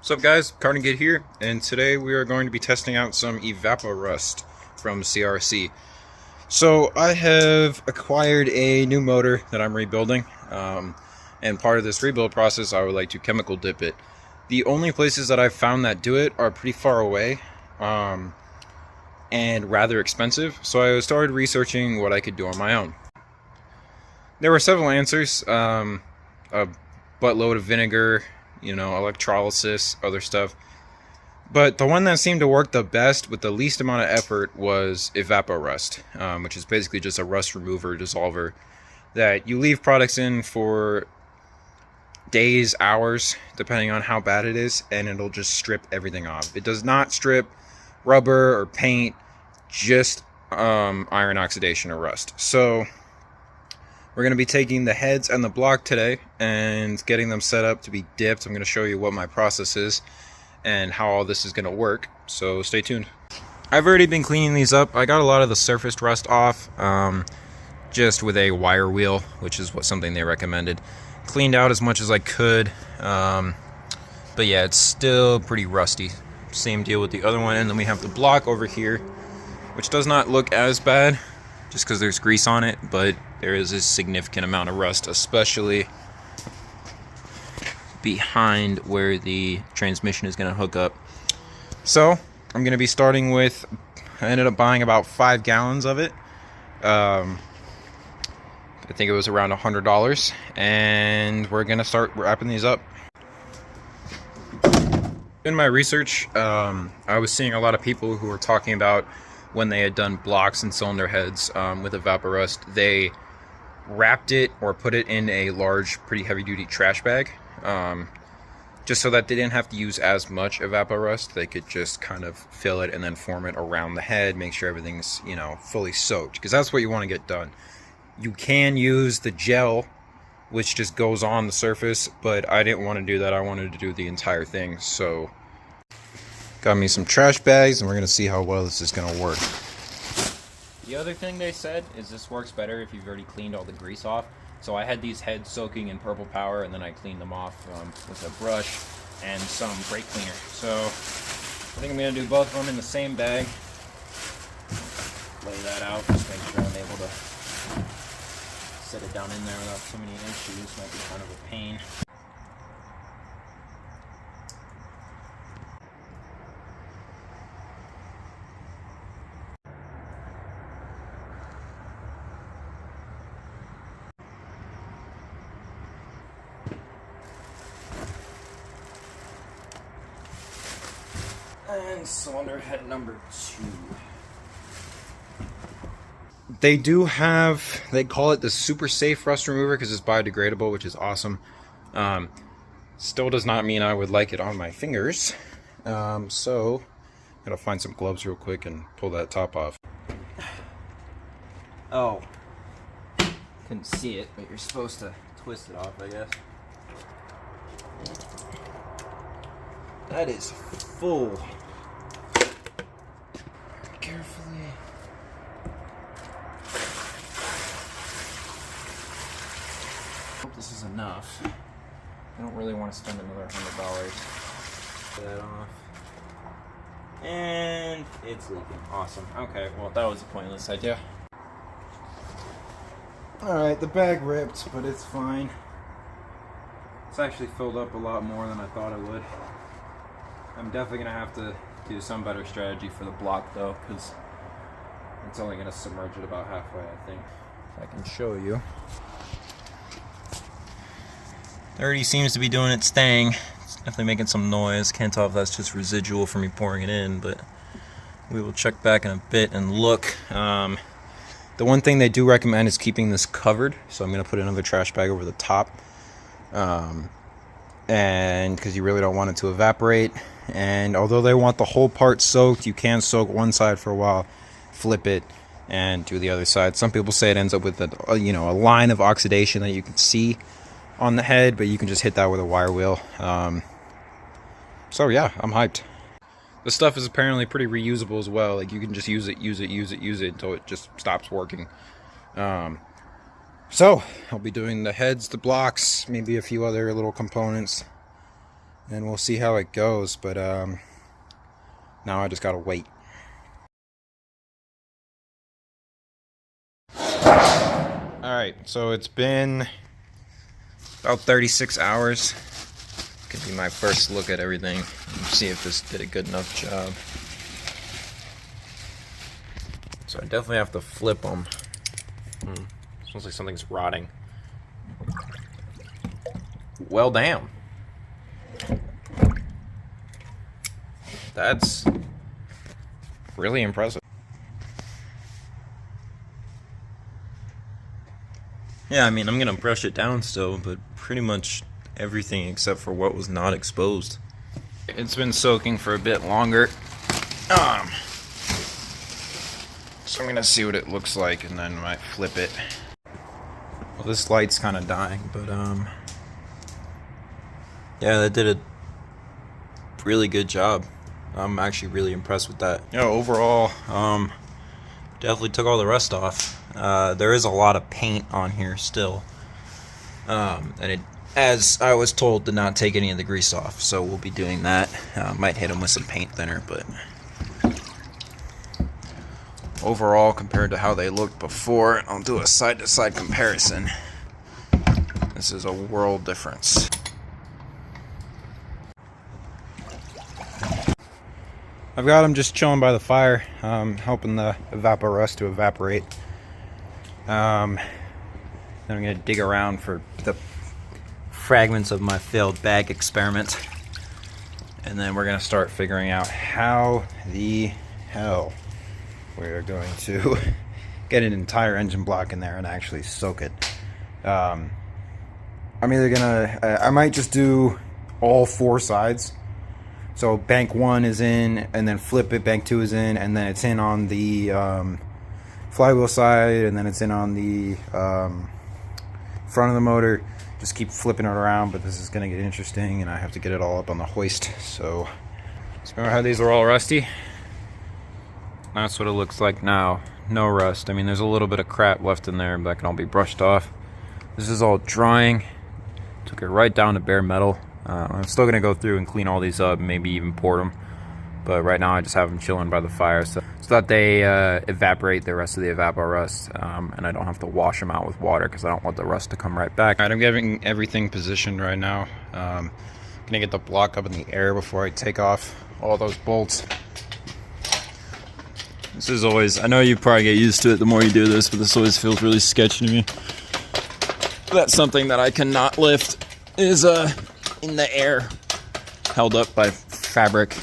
What's up guys, Karting here, and today we are going to be testing out some evaporust from CRC. So I have acquired a new motor that I'm rebuilding, and part of this rebuild process I would like to chemical dip it. The only places that I've found that do it are pretty far away and rather expensive, so I started researching what I could do on my own. There were several answers, a buttload of vinegar, electrolysis, other stuff. But the one that seemed to work the best with the least amount of effort was evaporust, which is basically just a rust remover dissolver that you leave products in for days, hours, depending on how bad it is, and it'll just strip everything off. It does not strip rubber or paint, just iron oxidation or rust. So we're going to be taking the heads and the block today and getting them set up to be dipped. I'm going to show you what my process is and how all this is going to work, so stay tuned. I've already been cleaning these up. I got a lot of the surface rust off just with a wire wheel, which is something they recommended. Cleaned out as much as I could, but yeah, it's still pretty rusty. Same deal with the other one. And then we have the block over here, which does not look as bad just because there's grease on it, but there is a significant amount of rust, especially behind where the transmission is going to hook up. So I'm going to be starting with, I ended up buying about 5 gallons of it. I think it was around $100, and we're going to start wrapping these up. In my research, I was seeing a lot of people who were talking about when they had done blocks and cylinder heads with evaporust, they wrapped it or put it in a large, pretty heavy-duty trash bag, just so that they didn't have to use as much evaporust. They could just kind of fill it and then form it around the head, make sure everything's, fully soaked, because that's what you want to get done. You can use the gel, which just goes on the surface, but I didn't want to do that. I wanted to do the entire thing, so got me some trash bags, and we're going to see how well this is going to work. The other thing they said is this works better if you've already cleaned all the grease off. So I had these heads soaking in purple power, and then I cleaned them off with a brush and some brake cleaner. So I think I'm going to do both of them in the same bag. Lay that out, just make sure I'm able to set it down in there without too many issues. Might be kind of a pain. And cylinder head number 2. They do have, they call it the super safe rust remover because it's biodegradable, which is awesome. Still does not mean I would like it on my fingers. So I'm gonna find some gloves real quick and pull that top off. Oh, couldn't see it, but you're supposed to twist it off, I guess. That is full. Carefully. Hope this is enough. I don't really want to spend another $100. Get that off. And it's leaking. Awesome. Okay, well that was a pointless idea. Alright, the bag ripped, but it's fine. It's actually filled up a lot more than I thought it would. I'm definitely going to have to do some better strategy for the block though, because it's only going to submerge it about halfway, I think. If I can show you. It already seems to be doing its thing. It's definitely making some noise. Can't tell if that's just residual from me pouring it in, but we will check back in a bit and look. The one thing they do recommend is keeping this covered, so I'm going to put another trash bag over the top. And because you really don't want it to evaporate. And although they want the whole part soaked, you can soak one side for a while, flip it, and do the other side. Some people say it ends up with a line of oxidation that you can see on the head, but you can just hit that with a wire wheel. So yeah, I'm hyped. This stuff is apparently pretty reusable as well. Like you can just use it until it just stops working. So I'll be doing the heads, the blocks, maybe a few other little components. and we'll see how it goes, but now I just gotta wait. Alright, so it's been about 36 hours. Could be my first look at everything. See if this did a good enough job. So I definitely have to flip them. Smells like something's rotting. Well, damn. That's really impressive. Yeah, I mean, I'm gonna brush it down still, but pretty much everything except for what was not exposed. It's been soaking for a bit longer. So I'm gonna see what it looks like and then might flip it. Well, this light's kind of dying, but yeah, that did a really good job. I'm actually really impressed with that. Yeah, overall, definitely took all the rust off. There is a lot of paint on here still, and it, as I was told, did not take any of the grease off, so we'll be doing that. Might hit them with some paint thinner, but overall, compared to how they looked before, I'll do a side-to-side comparison. This is a world difference. I've got them just chilling by the fire, helping the evaporust to evaporate. Then I'm going to dig around for the fragments of my failed bag experiment. And then we're going to start figuring out how the hell we're going to get an entire engine block in there and actually soak it. I'm either going to... I might just do all four sides. So bank 1 is in, and then flip it, bank 2 is in, and then it's in on the flywheel side, and then it's in on the front of the motor. Just keep flipping it around, but this is going to get interesting, and I have to get it all up on the hoist. So remember how these are all rusty? That's what it looks like now. No rust. I mean, there's a little bit of crap left in there, but that can all be brushed off. This is all drying. Took it right down to bare metal. I'm still going to go through and clean all these up, maybe even port them. But right now I just have them chilling by the fire so that they evaporate the rest of the evaporust, and I don't have to wash them out with water because I don't want the rust to come right back. Alright, I'm getting everything positioned right now. Going to get the block up in the air before I take off all those bolts. This is always, I know you probably get used to it the more you do this, but this always feels really sketchy to me. That's something that I cannot lift, is in the air, held up by fabric.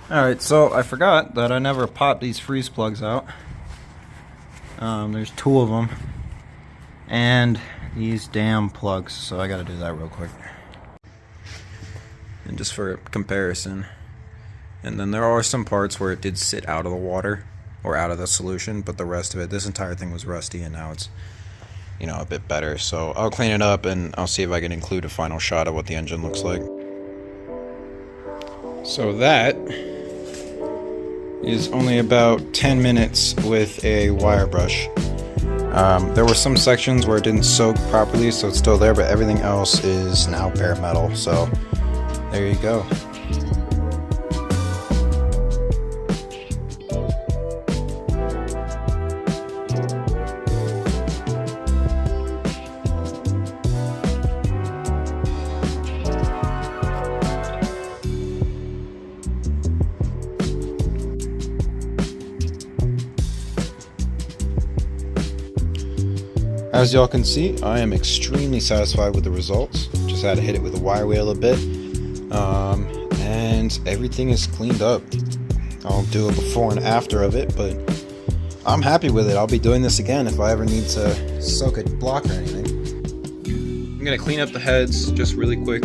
Alright, so I forgot that I never popped these freeze plugs out. There's 2 of them. And these damn plugs, so I gotta do that real quick. And just for comparison. And then there are some parts where it did sit out of the water, or out of the solution, but the rest of it, this entire thing was rusty, and now it's, you know, a bit better. So I'll clean it up and I'll see if I can include a final shot of what the engine looks like. So that is only about 10 minutes with a wire brush. There were some sections where it didn't soak properly, so it's still there, but everything else is now bare metal. So there you go. As y'all can see, I am extremely satisfied with the results. Just had to hit it with a wire wheel a bit, and everything is cleaned up. I'll do a before and after of it, but I'm happy with it. I'll be doing this again if I ever need to soak a block or anything. I'm gonna clean up the heads just really quick.